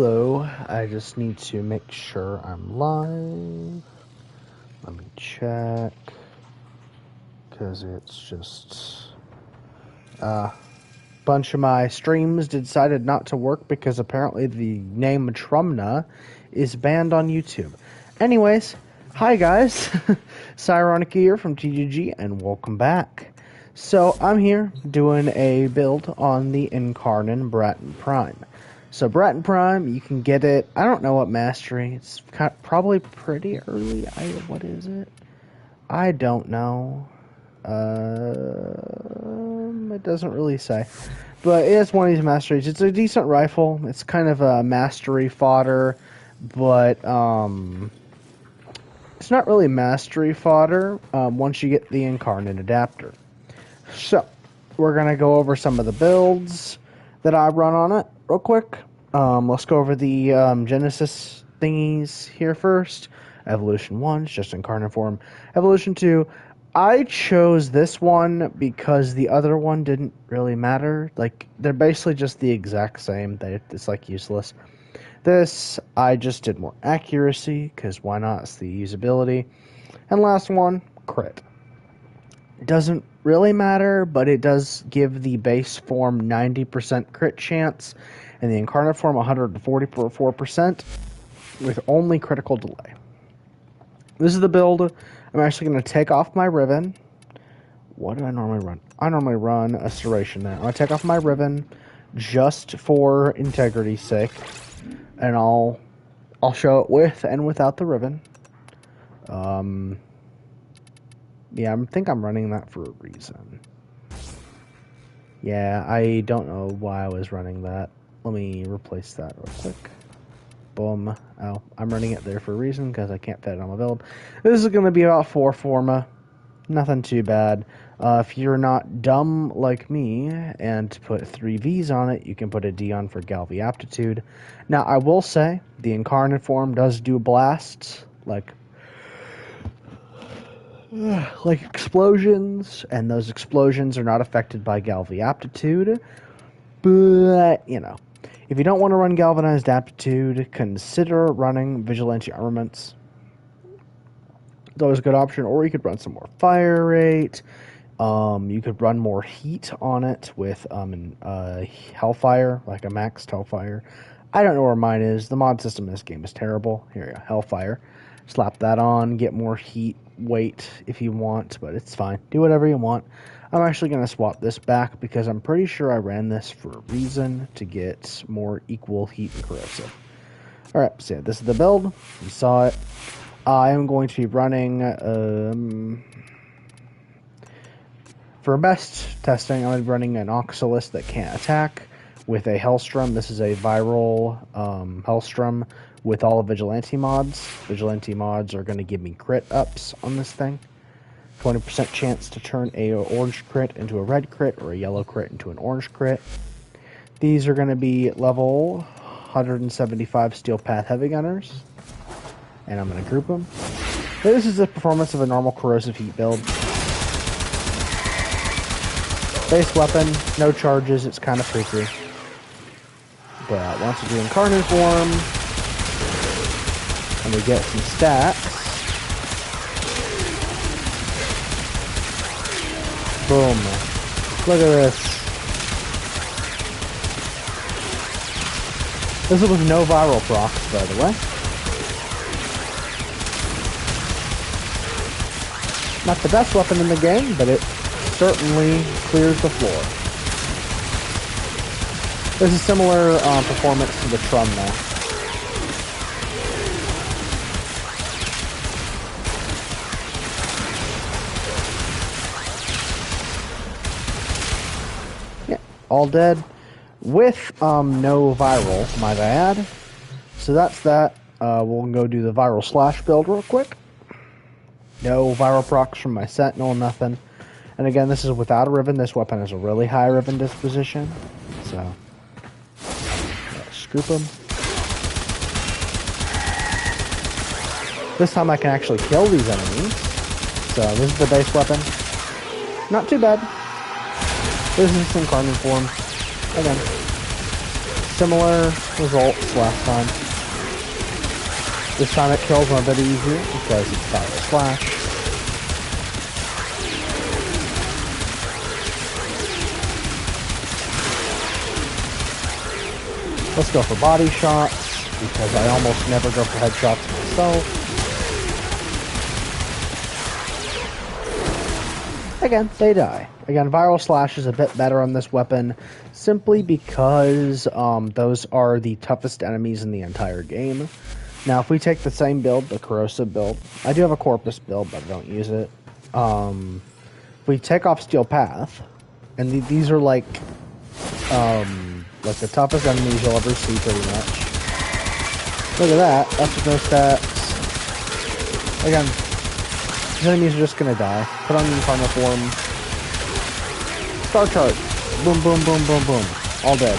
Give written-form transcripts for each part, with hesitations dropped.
Hello, I just need to make sure I'm live. Let me check, because it's just a bunch of my streams decided not to work because apparently the name Trumna is banned on YouTube. Anyways, hi guys, Cyronic here from TGG and welcome back. So I'm here doing a build on the Incarnon Braton Prime. So Braton Prime, you can get it, I don't know what mastery, it's probably pretty early. What is it? I don't know. It doesn't really say. But it is one of these masteries. It's a decent rifle. It's kind of a mastery fodder, but it's not really mastery fodder once you get the Incarnon adapter. So, we're going to go over some of the builds that I run on it real quick. Let's go over the Genesis thingies here first. Evolution 1 is just Incarnon form. Evolution 2, I chose this one because the other one didn't really matter. Like, they're basically just the exact same. It's like useless. This, I just did more accuracy, because why not? It's the usability. And last one, crit. It doesn't really matter, but it does give the base form 90% crit chance, and the Incarnate form 144% with only critical delay. This is the build. I'm actually going to take off my Riven. What do I normally run? I normally run a Serration now. I'm going to take off my Riven just for integrity's sake, and I'll show it with and without the Riven. Yeah, I think I'm running that for a reason. Yeah, I don't know why I was running that. Let me replace that real quick. Boom. Oh, I'm running it there for a reason because I can't fit it on my build. This is going to be about 4 forma. Nothing too bad. If you're not dumb like me and put 3 V's on it, you can put a D on for Galvi Aptitude. Now, I will say, the Incarnate form does do blasts, like explosions, and those explosions are not affected by Galvi Aptitude. But, you know, if you don't want to run Galvanized Aptitude, consider running Vigilante Armaments. It's always a good option, or you could run some more fire rate. You could run more heat on it with Hellfire, like a maxed Hellfire. I don't know where mine is. The mod system in this game is terrible. Here you go, Hellfire. Slap that on, get more heat weight if you want, but it's fine. Do whatever you want. I'm actually going to swap this back because I'm pretty sure I ran this for a reason, to get more equal heat and corrosive. Alright, so yeah, this is the build. You saw it. I am going to be running, for best testing, I'm going to be running an Oxalis that can't attack with a Hellstrom. This is a viral Hellstrom with all the Vigilante mods. Vigilante mods are going to give me crit ups on this thing. 20% chance to turn a orange crit into a red crit, or a yellow crit into an orange crit. These are going to be level 175 Steel Path Heavy Gunners. And I'm going to group them. This is the performance of a normal corrosive heat build. Base weapon, no charges, it's kind of freaky. But once we do Incarnate form, and we get some stats, boom. Look at this. This is with no viral procs, by the way. Not the best weapon in the game, but it certainly clears the floor. This is similar performance to the Trum now. All dead with no viral, might I add. So that's that. We'll go do the viral slash build real quick. No viral procs from my Sentinel, nothing. And again, this is without a Riven. This weapon has a really high Riven disposition. So, scoop them. This time I can actually kill these enemies. So this is the base weapon. Not too bad. This is Incarnon form. Again. Similar results last time. This time it kills them a bit easier because it's Viral Slash. Let's go for body shots because I almost never go for headshots myself. Again, they die. Again, Viral Slash is a bit better on this weapon simply because those are the toughest enemies in the entire game. Now, if we take the same build, the Corrosive build, I do have a Corpus build, but I don't use it. If we take off Steel Path, and these are like the toughest enemies you'll ever see, pretty much. Look at that. That's with no stats. Again, these enemies are just gonna die. Put on the Incarnon form. Star chart. Boom, boom, boom, boom, boom. All dead.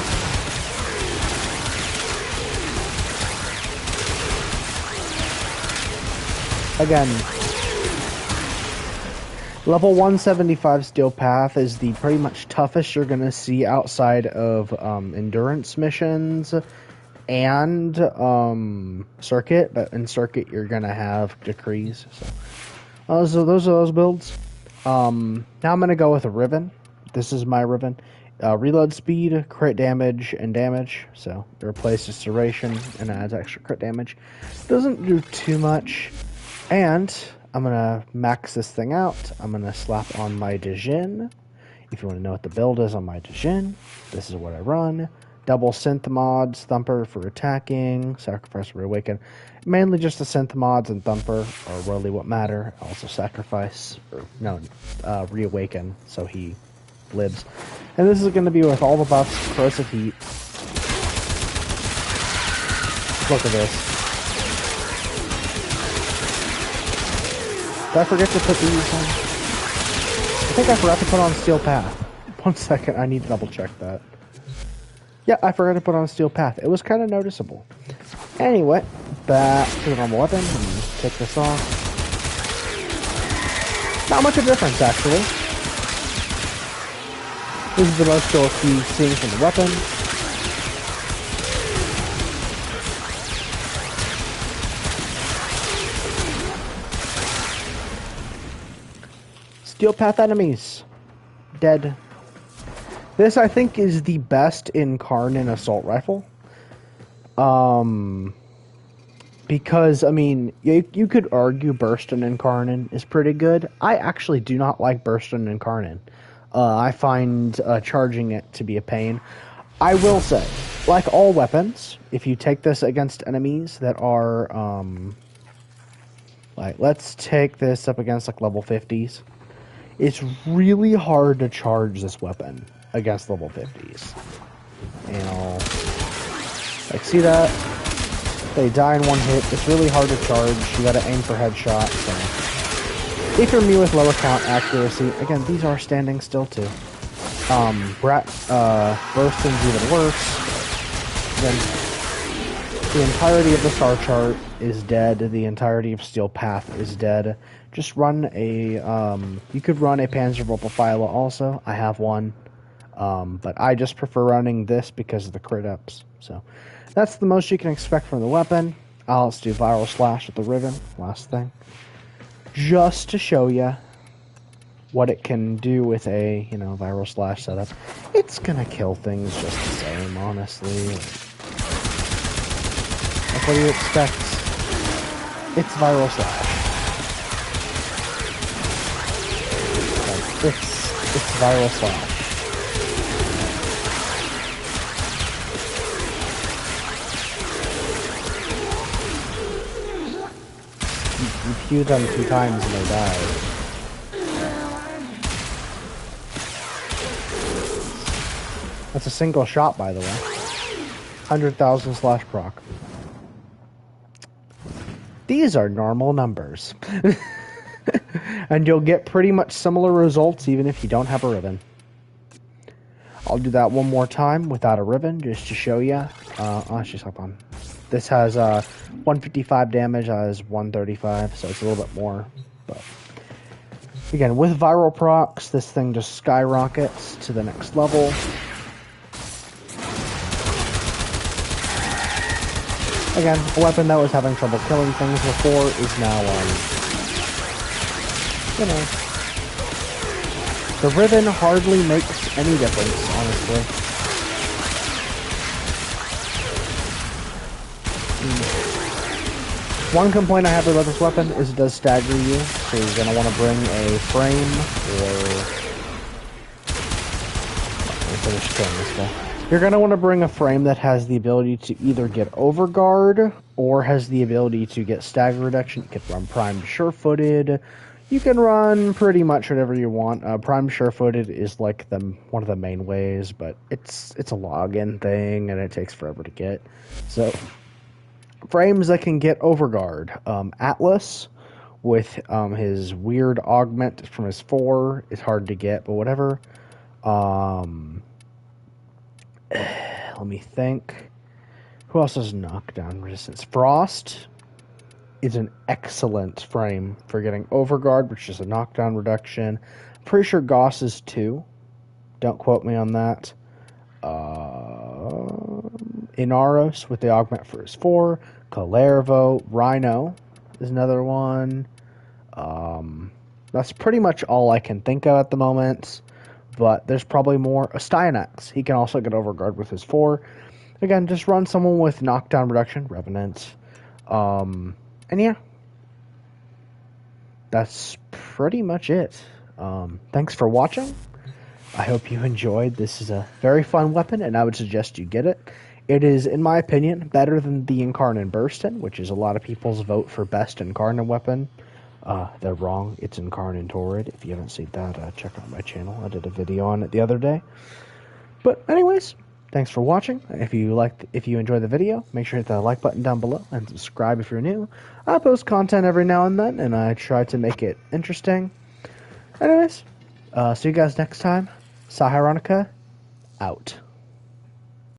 Again, level 175 Steel Path is the pretty much toughest you're going to see outside of endurance missions and circuit, but in circuit you're going to have decrees. So those are those builds. Now I'm going to go with a Riven. This is my Riven. Reload speed, crit damage, and damage. So it replaces duration and adds extra crit damage. Doesn't do too much. And I'm going to max this thing out. I'm going to slap on my Djinn. If you want to know what the build is on my Djinn, this is what I run. Double synth mods, Thumper for attacking, Sacrifice, Reawaken. Mainly just the synth mods and Thumper are really what matter. Also Sacrifice, Reawaken, so he lives. And this is going to be with all the buffs, Corrosive Heat. Look at this. Did I forget to put these on? I think I forgot to put on Steel Path. 1 second, I need to double check that. Yeah, I forgot to put on Steel Path. It was kind of noticeable. Anyway, back to the normal weapon. Take this off. Not much of a difference, actually. This is the most you'll be seeing from the weapon. Steel Path enemies. Dead. This, I think, is the best Incarnon assault rifle. Because, I mean, you could argue Burst and Incarnon is pretty good. I actually do not like Burst and Incarnon. I find charging it to be a pain. I will say, like all weapons, if you take this against enemies that are, let's take this up against, level 50s. It's really hard to charge this weapon against level 50s. See that? They die in one hit. It's really hard to charge. You gotta aim for headshots. So. If you're me with low account accuracy, again, these are standing still too. Bursting's even worse. Then the entirety of the star chart is dead. The entirety of Steel Path is dead. Just run a, you could run a Panzerwelpefeile also. I have one. But I just prefer running this because of the crit ups. So that's the most you can expect from the weapon. Let's do Viral Slash with the Riven. Last thing. Just to show you what it can do with a, Viral Slash setup. It's gonna kill things just the same, honestly. Like, what do you expect? It's Viral Slash. It's Viral Slash. You pew them 2 times and they die. That's a single shot, by the way. 100,000 slash proc. These are normal numbers. And you'll get pretty much similar results even if you don't have a Riven. I'll do that one more time without a Riven just to show you. Let's just hop on. This has 155 damage, has 135, so it's a little bit more. But again, with viral procs, this thing just skyrockets to the next level. Again, a weapon that was having trouble killing things before is now, you know, the Riven hardly makes any difference, honestly. One complaint I have about this weapon is it does stagger you, so you're going to want to bring a frame, or... Let me finish killing this guy. You're going to want to bring a frame that has the ability to either get overguard, or has the ability to get stagger reduction. You can run primed sure-footed. You can run pretty much whatever you want. Primed sure-footed is like one of the main ways, but it's a login thing, and it takes forever to get. So... frames that can get overguard. Atlas, with his weird augment from his 4, is hard to get, but whatever. Let me think. Who else has knockdown resistance? Frost is an excellent frame for getting overguard, which is a knockdown reduction. I'm pretty sure Goss is 2. Don't quote me on that. Inaros with the augment for his 4. Kalervo. Rhino is another one. That's pretty much all I can think of at the moment. But there's probably more. Styanax. He can also get overguard with his 4. Again, just run someone with knockdown reduction. Revenant. And yeah. That's pretty much it. Thanks for watching. I hope you enjoyed. This is a very fun weapon, and I would suggest you get it. It is, in my opinion, better than the Incarnon Burston, which is a lot of people's vote for best Incarnon weapon. They're wrong. It's Incarnon Torrid. If you haven't seen that, check out my channel. I did a video on it the other day. But anyways, thanks for watching. If you enjoyed the video, make sure to hit the like button down below and subscribe if you're new. I post content every now and then, and I try to make it interesting. Anyways, see you guys next time. Saharonica, out.